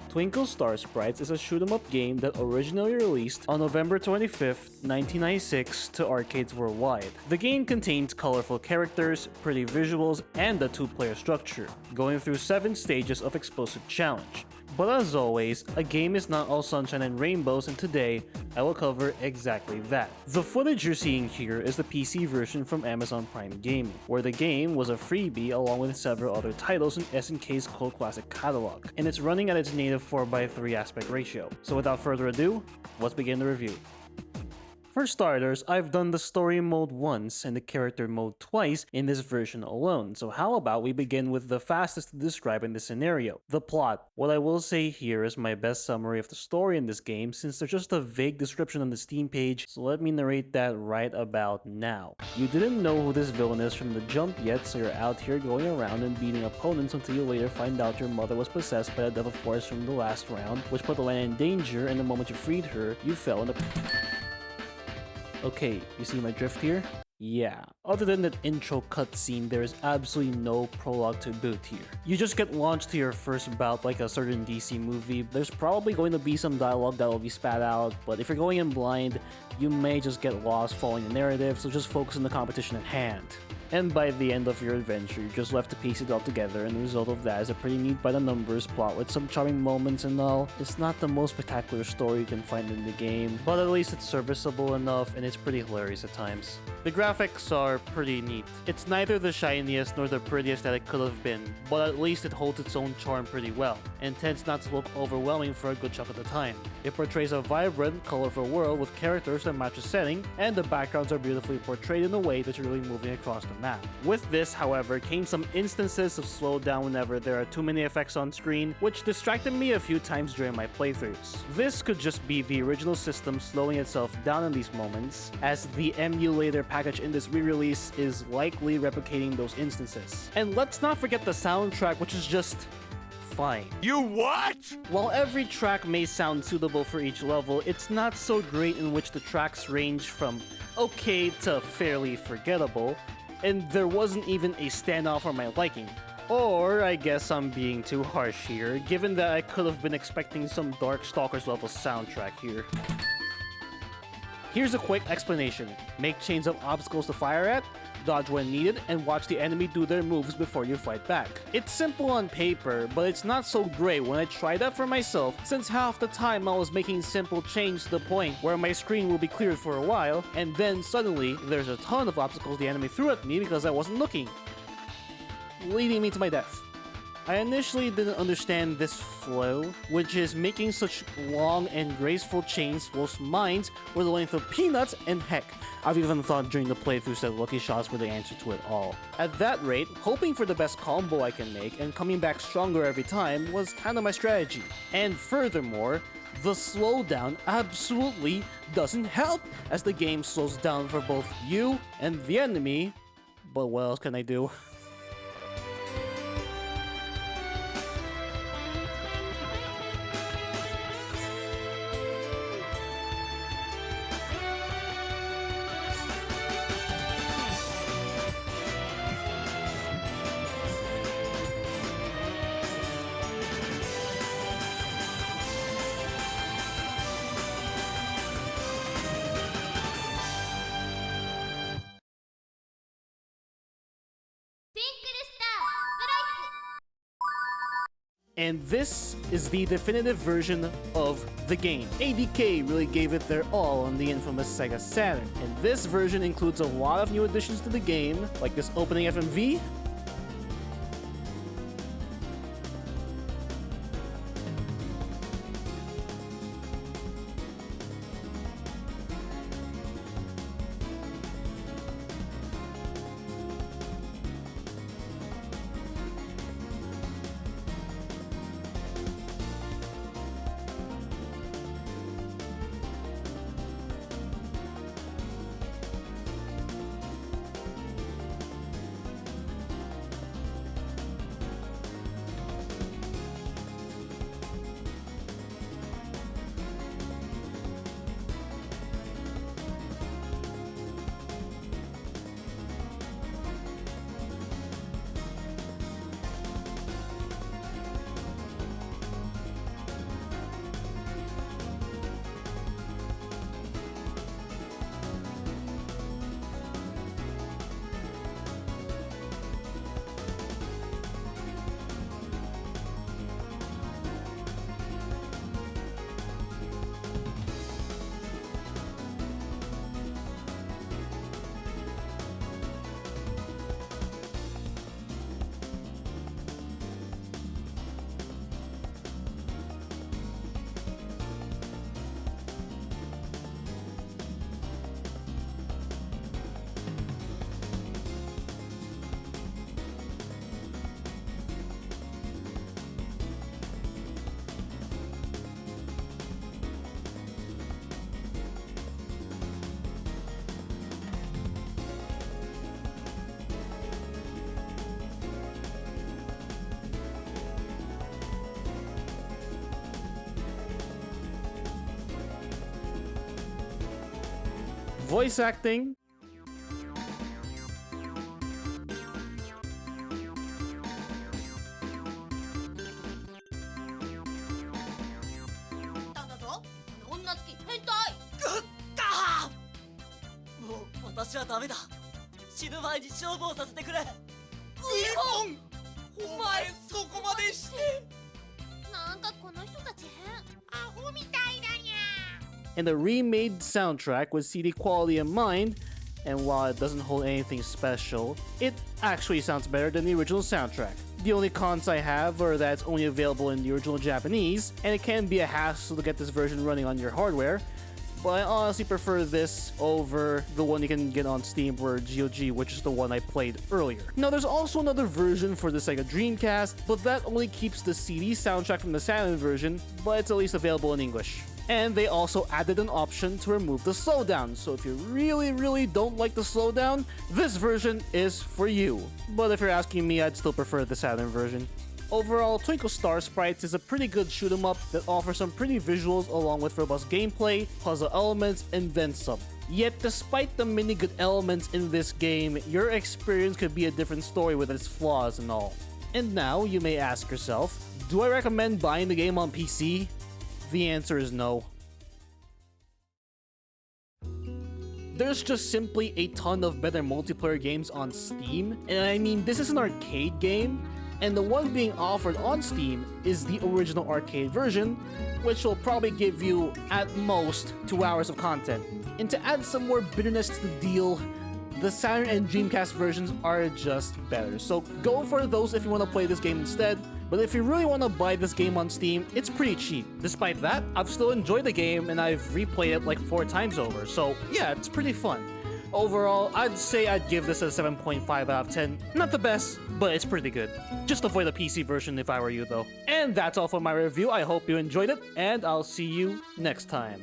Twinkle Sprites is a shoot-'em-up game that originally released on November 25th, 1996 to arcades worldwide. The game contains colorful characters, pretty visuals, and a two-player structure, going through 7 stages of explosive challenge. But as always, a game is not all sunshine and rainbows, and today, I will cover exactly that. The footage you're seeing here is the PC version from Amazon Prime Gaming, where the game was a freebie along with several other titles in SNK's cult classic catalog, and it's running at its native 4:3 aspect ratio. So without further ado, let's begin the review. For starters, I've done the story mode once and the character mode twice in this version alone, so how about we begin with the fastest to describe in this scenario, the plot. What I will say here is my best summary of the story in this game, since there's just a vague description on the Steam page, so let me narrate that right about now. You didn't know who this villain is from the jump yet, so you're out here going around and beating opponents until you later find out your mother was possessed by the devil force from the last round, which put the land in danger, and the moment you freed her, you fell in the... Okay, you see my drift here? Yeah. Other than that intro cutscene, there is absolutely no prologue to boot here. You just get launched to your first bout like a certain DC movie. There's probably going to be some dialogue that will be spat out, but if you're going in blind, you may just get lost following the narrative, so just focus on the competition at hand. And by the end of your adventure, you're just left to piece it all together, and the result of that is a pretty neat by-the-numbers plot with some charming moments and all. It's not the most spectacular story you can find in the game, but at least it's serviceable enough and it's pretty hilarious at times. The graphics are pretty neat. It's neither the shiniest nor the prettiest that it could have been, but at least it holds its own charm pretty well, and tends not to look overwhelming for a good chunk of the time. It portrays a vibrant, colorful world with characters that match the setting, and the backgrounds are beautifully portrayed in a way that you're really moving across the map. With this, however, came some instances of slowdown whenever there are too many effects on screen, which distracted me a few times during my playthroughs. This could just be the original system slowing itself down in these moments, as the emulator package in this re-release is likely replicating those instances. And let's not forget the soundtrack, which is just fine. You what? While every track may sound suitable for each level, it's not so great, in which the tracks range from okay to fairly forgettable, and there wasn't even a standout for my liking. Or I guess I'm being too harsh here, given that I could have been expecting some Darkstalkers level soundtrack here. Here's a quick explanation. Make chains of obstacles to fire at, dodge when needed, and watch the enemy do their moves before you fight back. It's simple on paper, but it's not so great when I tried that for myself, since half the time I was making simple chains to the point where my screen will be cleared for a while, and then suddenly there's a ton of obstacles the enemy threw at me because I wasn't looking, leading me to my death. I initially didn't understand this flow, which is making such long and graceful chains whilst mines were the length of peanuts, and heck, I've even thought during the playthroughs that lucky shots were the answer to it all. At that rate, hoping for the best combo I can make and coming back stronger every time was kinda my strategy. And furthermore, the slowdown absolutely doesn't help, as the game slows down for both you and the enemy, but what else can I do? And this is the definitive version of the game. ADK really gave it their all on the infamous Sega Saturn, and this version includes a lot of new additions to the game, like this opening FMV, voice acting. And the remade soundtrack with CD quality in mind, and while it doesn't hold anything special, it actually sounds better than the original soundtrack. The only cons I have are that it's only available in the original Japanese, and it can be a hassle to get this version running on your hardware, but I honestly prefer this over the one you can get on Steam or GOG, which is the one I played earlier. Now there's also another version for the Sega Dreamcast, but that only keeps the CD soundtrack from the Saturn version, but it's at least available in English. And they also added an option to remove the slowdown, so if you really don't like the slowdown, this version is for you. But if you're asking me, I'd still prefer the Saturn version. Overall, Twinkle Star Sprites is a pretty good shoot 'em up that offers some pretty visuals along with robust gameplay, puzzle elements, and then some. Yet despite the many good elements in this game, your experience could be a different story with its flaws and all. And now you may ask yourself, do I recommend buying the game on PC? The answer is no. There's just simply a ton of better multiplayer games on Steam, and I mean this is an arcade game, and the one being offered on Steam is the original arcade version, which will probably give you at most 2 hours of content. And to add some more bitterness to the deal, the Saturn and Dreamcast versions are just better, so go for those if you want to play this game instead. But if you really want to buy this game on Steam, it's pretty cheap. Despite that, I've still enjoyed the game and I've replayed it like 4 times over, so yeah, it's pretty fun. Overall, I'd say I'd give this a 7.5 out of 10. Not the best, but it's pretty good. Just avoid the PC version if I were you though. And that's all for my review. I hope you enjoyed it, and I'll see you next time.